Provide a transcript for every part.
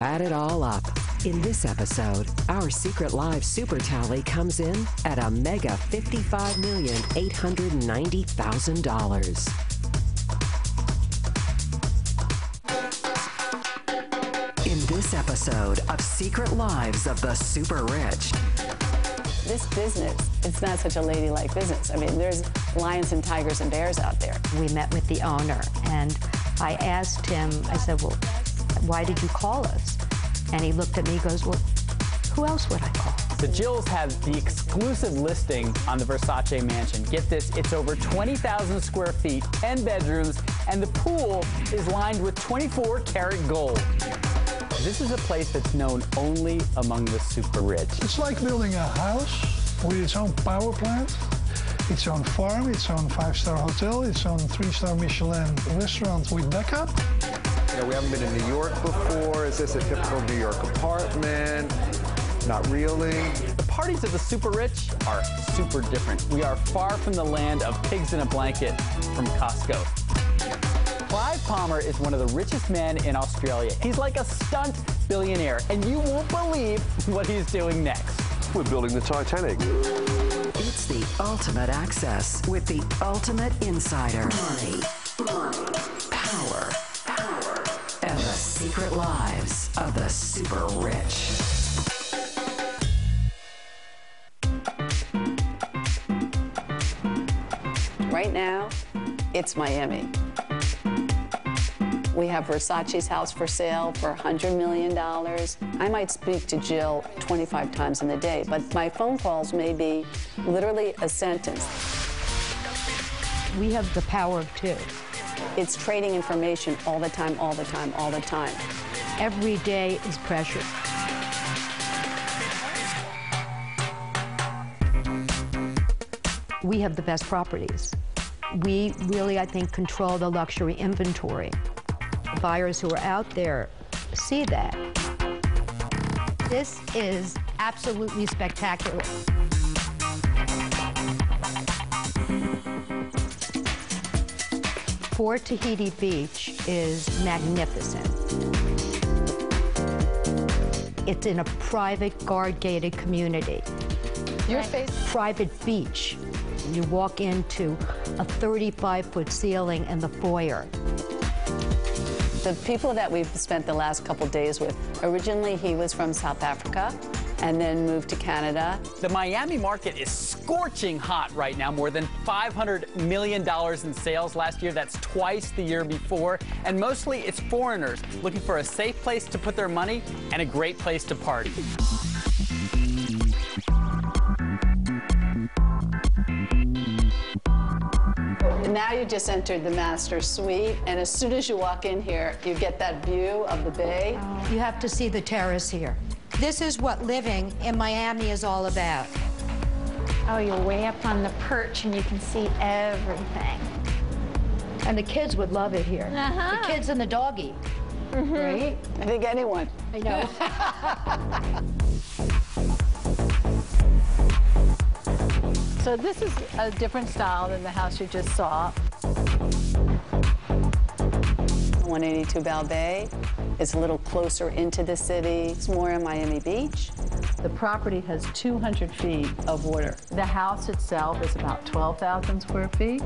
Add it all up. In this episode, our Secret Live Super Tally comes in at a mega $55,890,000. In this episode of Secret Lives of the Super Rich. This business, it's not such a ladylike business. I mean, there's lions and tigers and bears out there. We met with the owner, and I asked him, I said, well, why did you call us? And he looked at me and goes, well, who else would I call? The Jills have the exclusive listing on the Versace mansion. Get this, it's over 20,000 square feet, 10 bedrooms, and the pool is lined with 24-karat gold. This is a place that's known only among the super rich. It's like building a house with its own power plant, its own farm, its own 5-star hotel, its own 3-star Michelin restaurant with backup. We haven't been in New York before. Is this a typical New York apartment? Not really. The parties of the super rich are super different. We are far from the land of pigs in a blanket from Costco. Clive Palmer is one of the richest men in Australia. He's like a stunt billionaire, and you won't believe what he's doing next. We're building the Titanic. It's the ultimate access with the ultimate insider. Money, power, and the secret lives of the super rich. Right now, it's Miami. We have Versace's house for sale for $100 million. I might speak to Jill 25 times in a day, but my phone calls may be literally a sentence. We have the power of two. It's trading information all the time, all the time, all the time. Every day is precious. We have the best properties. We really, I think, control the luxury inventory. Buyers who are out there see that. This is absolutely spectacular. Fort Tahiti Beach is magnificent. It's in a private, guard-gated community. Your face? Private beach. You walk into a 35-foot ceiling in the foyer. The people that we've spent the last couple days with, originally he was from South Africa and then moved to Canada. The Miami market is scorching hot right now, more than $500 million in sales last year. That's twice the year before. And mostly it's foreigners looking for a safe place to put their money and a great place to party. Now you just entered the master suite, and as soon as you walk in here, you get that view of the bay. You have to see the terrace here. This is what living in Miami is all about. Oh, you're way up on the perch and you can see everything. And the kids would love it here. The kids and the doggy, right? I think anyone. I know. So this is a different style than the house you just saw. 182 Bal Bay. It's a little closer into the city. It's more in Miami Beach. The property has 200 feet of water. The house itself is about 12,000 square feet.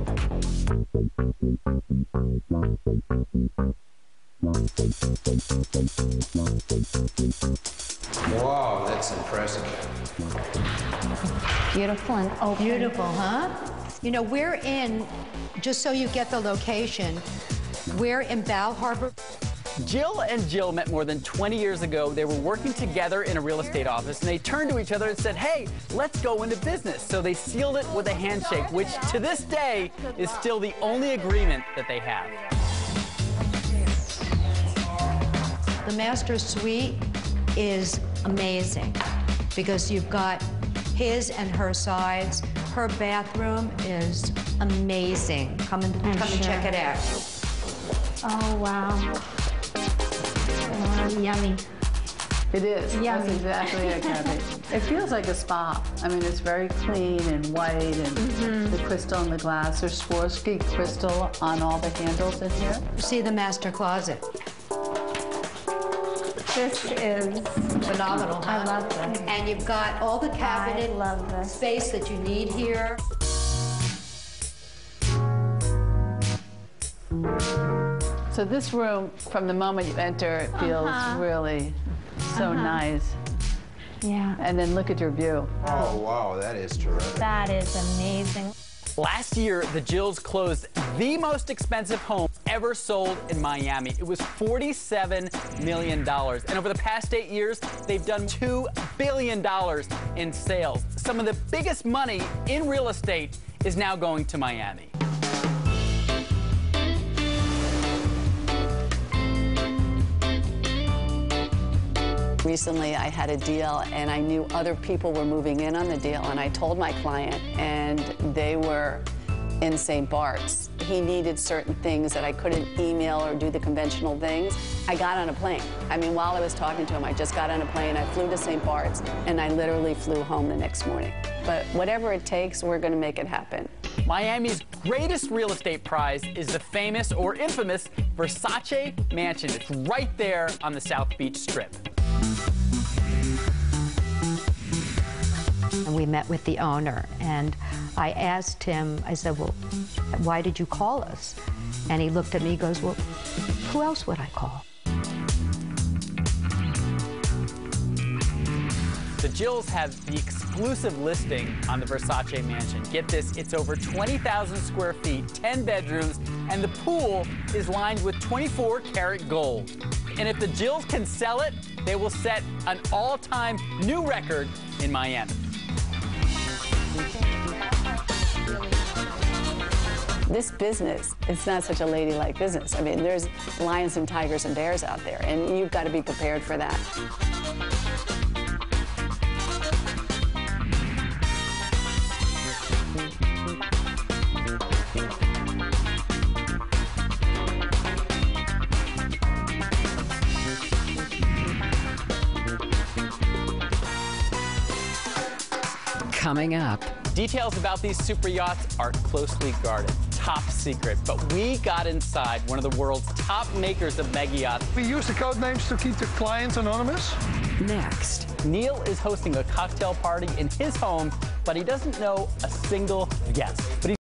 Wow, that's impressive. Beautiful and open. Beautiful, huh? You know, we're in, just so you get the location, we're in Bal Harbor. Jill and Jill met more than 20 years ago. They were working together in a real estate office, and they turned to each other and said, hey, let's go into business. So they sealed it with a handshake, which to this day is still the only agreement that they have. The master suite is amazing because you've got his and her sides. Her bathroom is amazing. Come and check it out. Oh, wow. Oh, yummy. It is. Yummy. That's exactly it, Kathy. It feels like a spa. I mean, it's very clean and white, and the crystal in the glass. There's Swarovski crystal on all the handles in here. See the master closet. This is Phenomenal, huh? I love this. And you've got all the cabinet I love this. space that you need here. So this room, from the moment you enter, it feels really so nice. Yeah. And then look at your view. Oh, wow, that is terrific. That is amazing. Last year, the Jills closed the most expensive home ever sold in Miami. It was $47 million. And over the past 8 years, they've done $2 billion in sales. Some of the biggest money in real estate is now going to Miami. Recently, I had a deal, and I knew other people were moving in on the deal, and I told my client, and they were in St. Bart's. He needed certain things that I couldn't email or do the conventional things. I got on a plane. I mean, while I was talking to him, I just got on a plane, I flew to St. Bart's, and I literally flew home the next morning. But whatever it takes, we're gonna make it happen. Miami's greatest real estate prize is the famous or infamous Versace mansion. It's right there on the South Beach Strip. And we met with the owner, and I asked him, I said, well, why did you call us? And he looked at me, he goes, well, who else would I call? The Jills have the exclusive listing on the Versace mansion. Get this, it's over 20,000 square feet, 10 bedrooms, and the pool is lined with 24-karat gold. And if the Jills can sell it, they will set an all-time new record in Miami. This business, it's not such a ladylike business. I mean, there's lions and tigers and bears out there, and you've got to be prepared for that. Coming up. Details about these super yachts are closely guarded, top secret, but we got inside one of the world's top makers of mega yachts. We use the code names to keep the clients anonymous. Next. Neil is hosting a cocktail party in his home, but he doesn't know a single guest. But